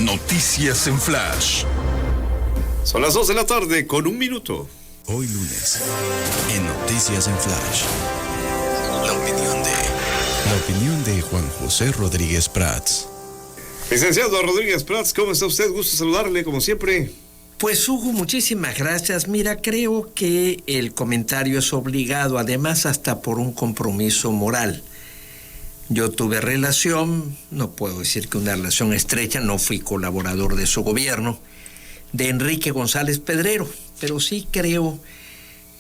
Noticias en Flash. Son las 2 de la tarde con 1 minuto. Hoy lunes, en Noticias en Flash. La opinión de Juan José Rodríguez Prats. Licenciado Rodríguez Prats, ¿cómo está usted? Gusto saludarle, como siempre. Pues Hugo, muchísimas gracias. Mira, creo que el comentario es obligado, además hasta por un compromiso moral. Yo tuve relación, no puedo decir que una relación estrecha, no fui colaborador de su gobierno, de Enrique González Pedrero, pero sí creo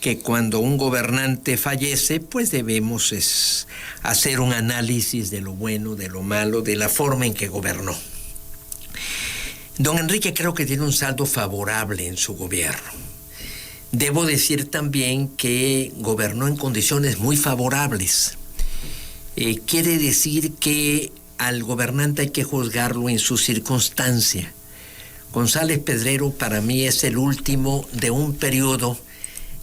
que cuando un gobernante fallece, pues debemos hacer un análisis de lo bueno, de lo malo, de la forma en que gobernó. Don Enrique creo que tiene un saldo favorable en su gobierno. Debo decir también que gobernó en condiciones muy favorables. Quiere decir que al gobernante hay que juzgarlo en su circunstancia. González Pedrero para mí es el último de un periodo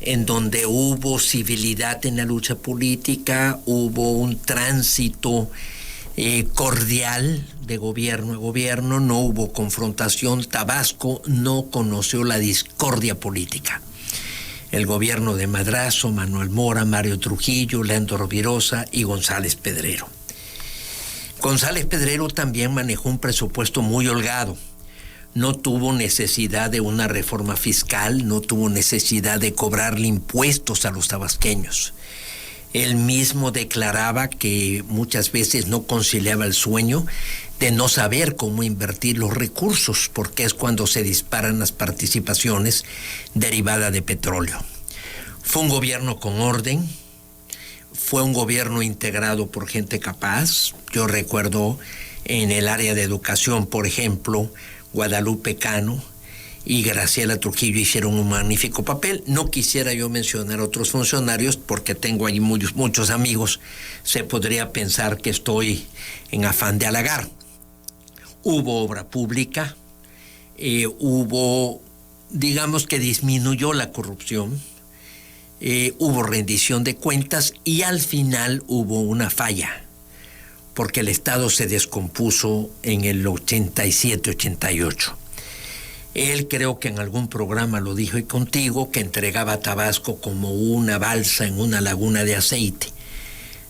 en donde hubo civilidad en la lucha política, hubo un tránsito cordial de gobierno a gobierno, no hubo confrontación. Tabasco no conoció la discordia política. El gobierno de Madrazo, Manuel Mora, Mario Trujillo, Leandro Rovirosa y González Pedrero. González Pedrero también manejó un presupuesto muy holgado. No tuvo necesidad de una reforma fiscal, no tuvo necesidad de cobrarle impuestos a los tabasqueños. Él mismo declaraba que muchas veces no conciliaba el sueño de no saber cómo invertir los recursos, porque es cuando se disparan las participaciones derivadas de petróleo. Fue un gobierno con orden, fue un gobierno integrado por gente capaz. Yo recuerdo en el área de educación, por ejemplo, Guadalupe Cano y Graciela Trujillo hicieron un magnífico papel. No quisiera yo mencionar otros funcionarios porque tengo ahí muchos amigos. Se podría pensar que estoy en afán de halagar. Hubo obra pública, digamos que disminuyó la corrupción, hubo rendición de cuentas y al final hubo una falla, porque el Estado se descompuso en el 87-88. Él creo que en algún programa lo dijo y contigo, que entregaba a Tabasco como una balsa en una laguna de aceite.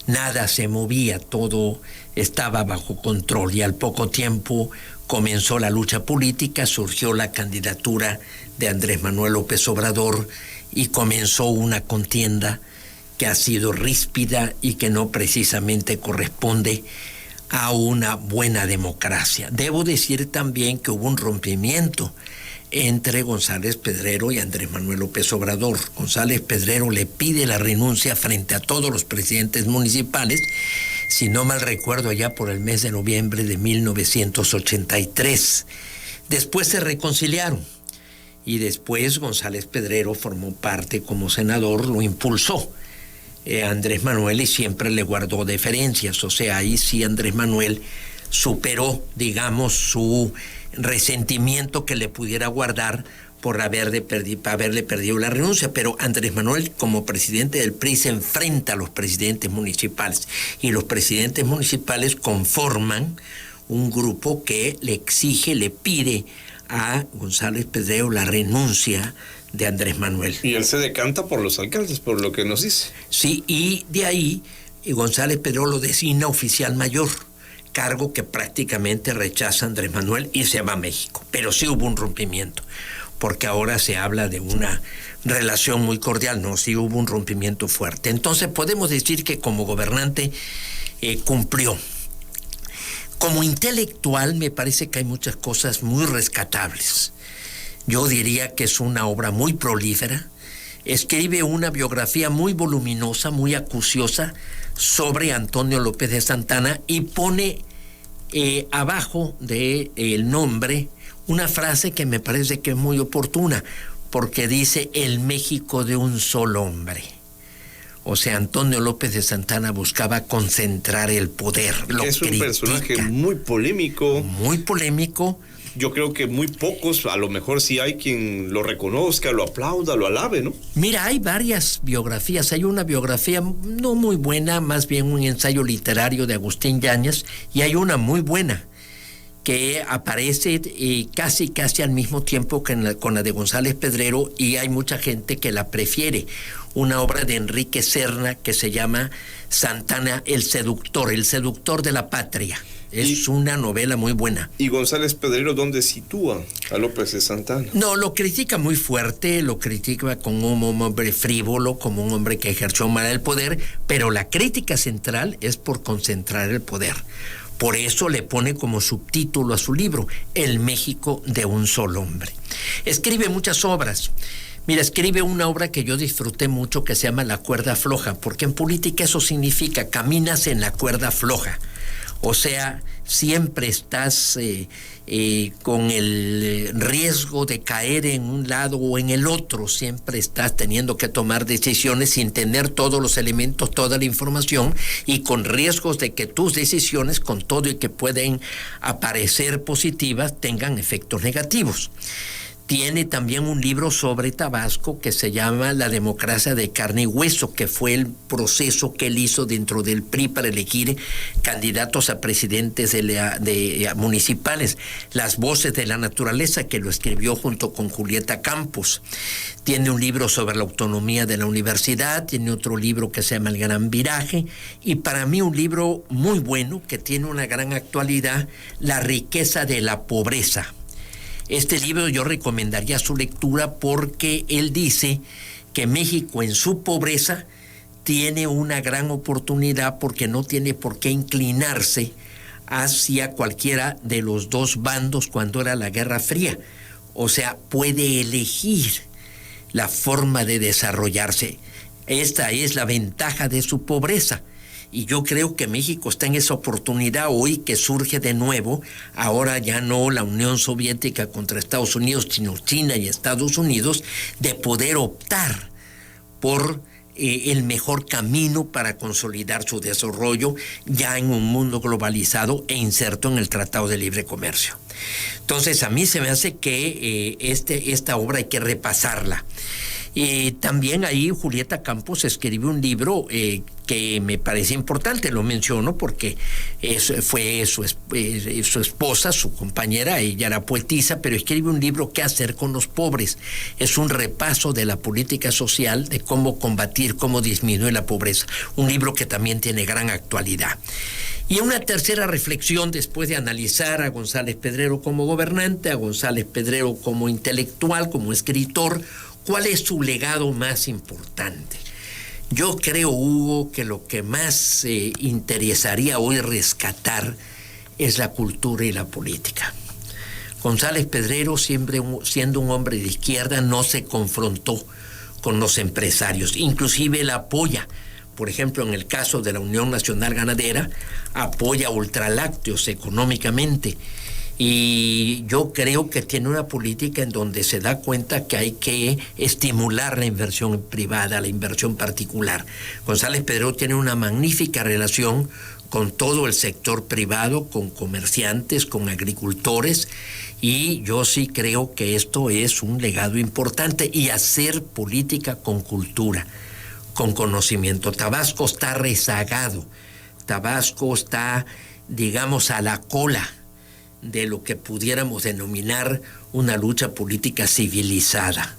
Nada se movía, todo estaba bajo control y al poco tiempo comenzó la lucha política, surgió la candidatura de Andrés Manuel López Obrador y comenzó una contienda que ha sido ríspida y que no precisamente corresponde a una buena democracia. Debo decir también que hubo un rompimiento entre González Pedrero y Andrés Manuel López Obrador. González Pedrero le pide la renuncia frente a todos los presidentes municipales, si no mal recuerdo, allá por el mes de noviembre de 1983. Después se reconciliaron y después González Pedrero formó parte como senador, lo impulsó Andrés Manuel y siempre le guardó deferencias. O sea, ahí sí Andrés Manuel superó, digamos, su resentimiento que le pudiera guardar por haberle perdido la renuncia. Pero Andrés Manuel, como presidente del PRI, se enfrenta a los presidentes municipales y los presidentes municipales conforman un grupo que le exige, le pide a González Pedrero la renuncia de Andrés Manuel. Y él se decanta por los alcaldes, por lo que nos dice. Sí, y de ahí González Pedrero lo designa oficial mayor, cargo que prácticamente rechaza Andrés Manuel y se va a México. Pero sí hubo un rompimiento, porque ahora se habla de una relación muy cordial. No, sí hubo un rompimiento fuerte. Entonces podemos decir que como gobernante cumplió. Como intelectual me parece que hay muchas cosas muy rescatables. Yo diría que es una obra muy prolífera. Escribe una biografía muy voluminosa, muy acuciosa sobre Antonio López de Santana y pone abajo del nombre una frase que me parece que es muy oportuna, porque dice el México de un solo hombre. O sea, Antonio López de Santana buscaba concentrar el poder. Es un personaje muy polémico. Muy polémico. Yo creo que muy pocos, a lo mejor sí hay quien lo reconozca, lo aplauda, lo alabe, ¿no? Mira, hay varias biografías. Hay una biografía no muy buena, más bien un ensayo literario de Agustín Yáñez, y hay una muy buena, que aparece casi al mismo tiempo que con la de González Pedrero, y hay mucha gente que la prefiere. Una obra de Enrique Serna que se llama Santana el seductor de la patria. Es una novela muy buena. ¿Y González Pedrero dónde sitúa a López de Santana? No, lo critica muy fuerte, lo critica como un hombre frívolo, como un hombre que ejerció mal el poder, pero la crítica central es por concentrar el poder. Por eso le pone como subtítulo a su libro, El México de un solo hombre. Escribe muchas obras. Mira, escribe una obra que yo disfruté mucho que se llama La cuerda floja, porque en política eso significa caminas en la cuerda floja. O sea, siempre estás con el riesgo de caer en un lado o en el otro. Siempre estás teniendo que tomar decisiones sin tener todos los elementos, toda la información, y con riesgos de que tus decisiones, con todo y que pueden aparecer positivas, tengan efectos negativos. Tiene también un libro sobre Tabasco que se llama La democracia de carne y hueso, que fue el proceso que él hizo dentro del PRI para elegir candidatos a presidentes de municipales. Las voces de la naturaleza, que lo escribió junto con Julieta Campos. Tiene un libro sobre la autonomía de la universidad, tiene otro libro que se llama El gran viraje, y para mí un libro muy bueno que tiene una gran actualidad, La riqueza de la pobreza. Este libro yo recomendaría su lectura porque él dice que México en su pobreza tiene una gran oportunidad porque no tiene por qué inclinarse hacia cualquiera de los dos bandos cuando era la Guerra Fría. O sea, puede elegir la forma de desarrollarse. Esta es la ventaja de su pobreza. Y yo creo que México está en esa oportunidad hoy que surge de nuevo, ahora ya no la Unión Soviética contra Estados Unidos, sino China y Estados Unidos, de poder optar por el mejor camino para consolidar su desarrollo ya en un mundo globalizado e inserto en el Tratado de Libre Comercio. Entonces a mí se me hace que esta obra hay que repasarla. También ahí Julieta Campos escribe un libro que me parece importante, lo menciono porque fue su esposa, su compañera, ella era poetisa, pero escribe un libro ¿Qué hacer con los pobres? Es un repaso de la política social, de cómo combatir, cómo disminuir la pobreza. Un libro que también tiene gran actualidad. Y una tercera reflexión, después de analizar a González Pedrero como gobernante, a González Pedrero como intelectual, como escritor, ¿cuál es su legado más importante? Yo creo, Hugo, que lo que más interesaría hoy rescatar es la cultura y la política. González Pedrero, siempre siendo un hombre de izquierda, no se confrontó con los empresarios, inclusive él apoya. Por ejemplo, en el caso de la Unión Nacional Ganadera, apoya a ultralácteos económicamente. Y yo creo que tiene una política en donde se da cuenta que hay que estimular la inversión privada, la inversión particular. González Pedrero tiene una magnífica relación con todo el sector privado, con comerciantes, con agricultores, y yo sí creo que esto es un legado importante, y hacer política con cultura, con conocimiento. Tabasco está rezagado, Tabasco está, digamos, a la cola de lo que pudiéramos denominar una lucha política civilizada.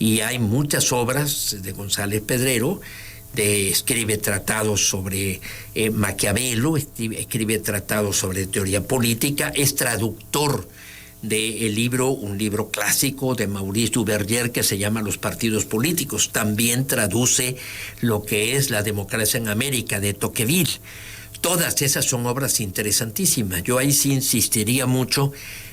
Y hay muchas obras de González Pedrero, escribe tratados sobre Maquiavelo, escribe tratados sobre teoría política, es traductor del libro, un libro clásico de Maurice Duverger que se llama Los partidos políticos. También traduce lo que es La democracia en América, de Tocqueville. Todas esas son obras interesantísimas. Yo ahí sí insistiría mucho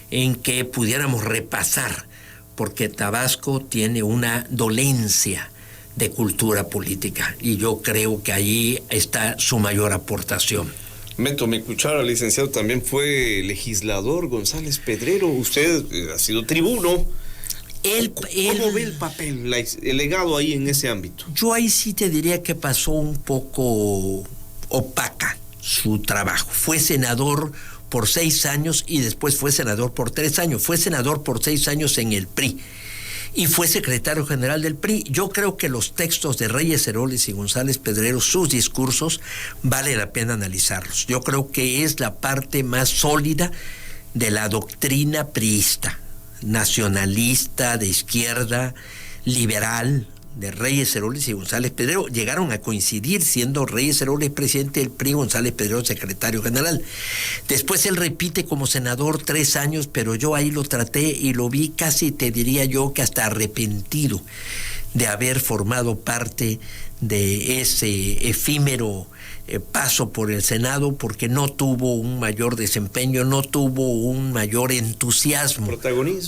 en que pudiéramos repasar, porque Tabasco tiene una dolencia de cultura política, y yo creo que ahí está su mayor aportación. Meto mi cuchara, licenciado, también fue legislador González Pedrero. Usted ha sido tribuno. ¿Cómo ve el papel, el legado ahí en ese ámbito? Yo ahí sí te diría que pasó un poco opaca su trabajo. Fue senador por 6 años y después fue senador por 3 años. Fue senador por 6 años en el PRI y fue secretario general del PRI. Yo creo que los textos de Reyes Heroles y González Pedrero, sus discursos, vale la pena analizarlos. Yo creo que es la parte más sólida de la doctrina priista, nacionalista, de izquierda, liberal, de Reyes Heroles y González Pedrero. Llegaron a coincidir, siendo Reyes Heroles presidente del PRI, González Pedrero secretario general. Después él repite como senador 3 años, pero yo ahí lo traté y lo vi casi, te diría yo, que hasta arrepentido de haber formado parte de ese efímero paso por el Senado, porque no tuvo un mayor desempeño, no tuvo un mayor entusiasmo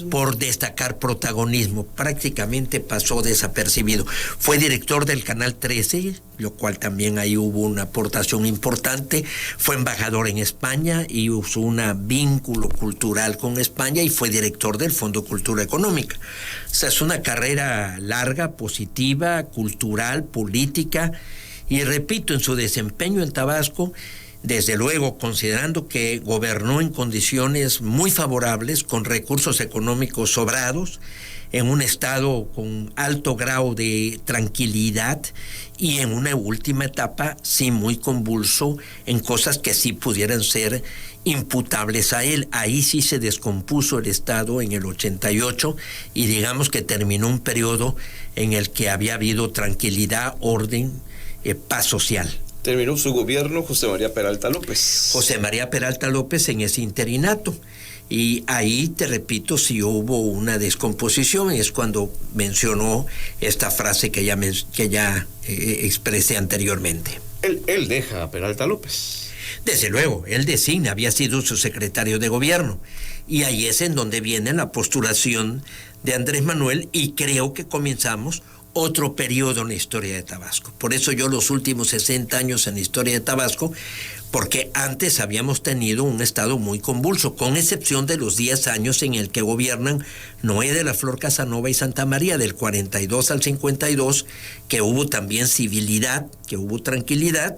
por destacar protagonismo. Prácticamente pasó desapercibido. Fue director del Canal 13, lo cual también ahí hubo una aportación importante. Fue embajador en España y usó un vínculo cultural con España, y fue director del Fondo Cultura Económica. O sea, es una carrera larga, positiva, cultural, política. Y repito, en su desempeño en Tabasco, desde luego, considerando que gobernó en condiciones muy favorables, con recursos económicos sobrados, en un estado con alto grado de tranquilidad, y en una última etapa sí muy convulso en cosas que sí pudieran ser imputables a él. Ahí sí se descompuso el Estado en el 88, y digamos que terminó un periodo en el que había habido tranquilidad, orden, paz social. Terminó su gobierno José María Peralta López. José María Peralta López en ese interinato. Y ahí, te repito, sí hubo una descomposición. Es cuando mencionó esta frase que ya expresé anteriormente. Él deja a Peralta López. Desde luego, él designa, había sido su secretario de gobierno. Y ahí es en donde viene la postulación de Andrés Manuel, y creo que comenzamos otro periodo en la historia de Tabasco. Por eso yo los últimos 60 años en la historia de Tabasco, porque antes habíamos tenido un estado muy convulso, con excepción de los 10 años en el que gobiernan Noé de la Flor Casanova y Santa María, del 42 al 52, que hubo también civilidad, que hubo tranquilidad.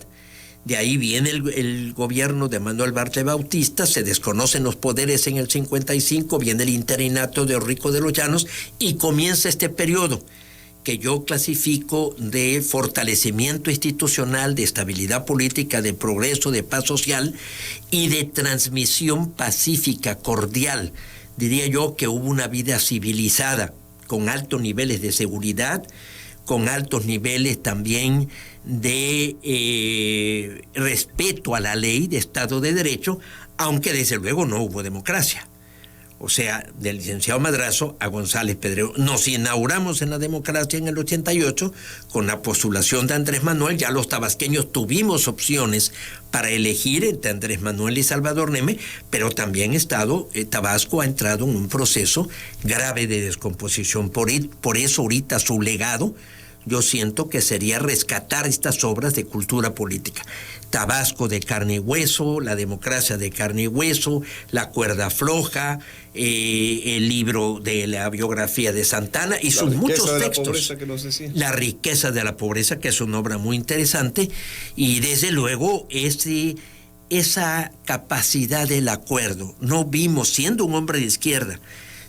De ahí viene el gobierno de Manuel Bartlett Bautista, se desconocen los poderes en el 55, viene el interinato de Rico de los Llanos, y comienza este periodo que yo clasifico de fortalecimiento institucional, de estabilidad política, de progreso, de paz social y de transmisión pacífica, cordial. Diría yo que hubo una vida civilizada, con altos niveles de seguridad, con altos niveles también de respeto a la ley, de Estado de Derecho, aunque desde luego no hubo democracia. O sea, del licenciado Madrazo a González Pedrero. Nos inauguramos en la democracia en el 88 con la postulación de Andrés Manuel. Ya los tabasqueños tuvimos opciones para elegir entre Andrés Manuel y Salvador Neme, pero también Tabasco ha entrado en un proceso grave de descomposición. Por eso ahorita su legado, yo siento que sería rescatar estas obras de cultura política. Tabasco de carne y hueso, la democracia de carne y hueso, la cuerda floja, el libro de la biografía de Santana y sus muchos textos. La riqueza de la pobreza, que es una obra muy interesante, y desde luego esa capacidad del acuerdo. No vimos, siendo un hombre de izquierda,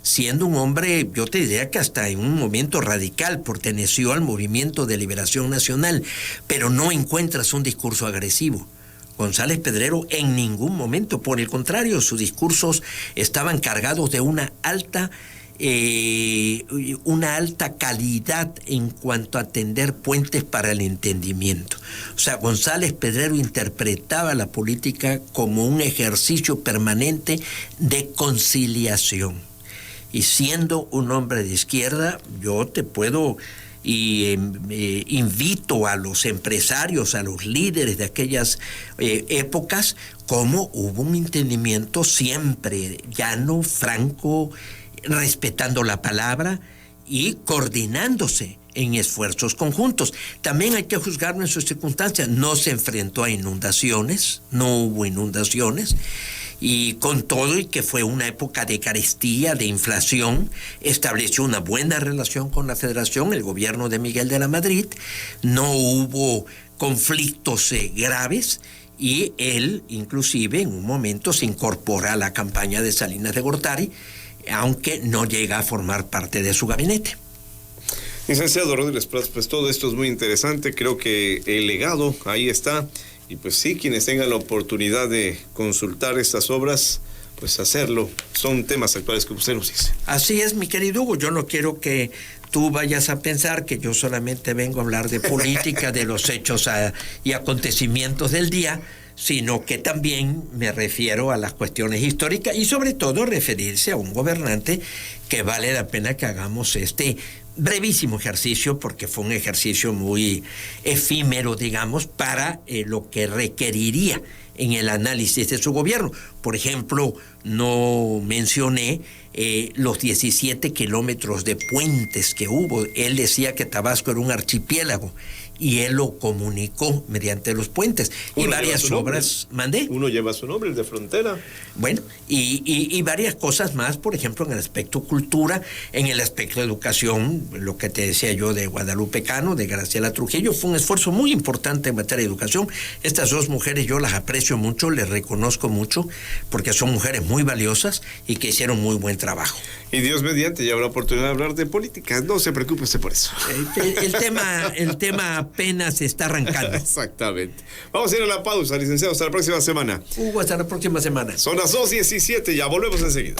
siendo un hombre, yo te diría que hasta en un momento radical, perteneció al Movimiento de Liberación Nacional, pero no encuentras un discurso agresivo. González Pedrero en ningún momento, por el contrario, sus discursos estaban cargados de una alta calidad en cuanto a tender puentes para el entendimiento. O sea, González Pedrero interpretaba la política como un ejercicio permanente de conciliación. Y siendo un hombre de izquierda, yo te puedo invito a los empresarios, a los líderes de aquellas épocas, como hubo un entendimiento siempre llano, franco, respetando la palabra y coordinándose en esfuerzos conjuntos. También hay que juzgarlo en sus circunstancias. No se enfrentó a inundaciones, no hubo inundaciones. Y con todo y que fue una época de carestía, de inflación, estableció una buena relación con la Federación, el gobierno de Miguel de la Madrid, no hubo conflictos graves, y él inclusive en un momento se incorpora a la campaña de Salinas de Gortari, aunque no llega a formar parte de su gabinete. Licenciado Rodríguez Prats, pues todo esto es muy interesante, creo que el legado ahí está. Y pues sí, quienes tengan la oportunidad de consultar estas obras, pues hacerlo. Son temas actuales que usted nos dice. Así es, mi querido Hugo. Yo no quiero que tú vayas a pensar que yo solamente vengo a hablar de política, de los hechos y acontecimientos del día, sino que también me refiero a las cuestiones históricas y sobre todo referirse a un gobernante que vale la pena que hagamos este brevísimo ejercicio, porque fue un ejercicio muy efímero, digamos, para lo que requeriría en el análisis de su gobierno. Por ejemplo, no mencioné los 17 kilómetros de puentes que hubo. Él decía que Tabasco era un archipiélago y él lo comunicó mediante los puentes. Y varias obras. ¿Mandé? Uno lleva su nombre, el de frontera. Bueno, y varias cosas más, por ejemplo, en el aspecto cultura, en el aspecto de educación, lo que te decía yo de Guadalupe Cano, de Graciela Trujillo, fue un esfuerzo muy importante en materia de educación. Estas dos mujeres yo las aprecio mucho, les reconozco mucho, porque son mujeres muy valiosas y que hicieron muy buen trabajo. Y Dios mediante, ya habrá oportunidad de hablar de política. No se preocupe usted por eso. El tema apenas está arrancando. Exactamente. Vamos a ir a la pausa, licenciado. Hasta la próxima semana. Hugo, hasta la próxima semana. Son las 2:17, ya volvemos enseguida.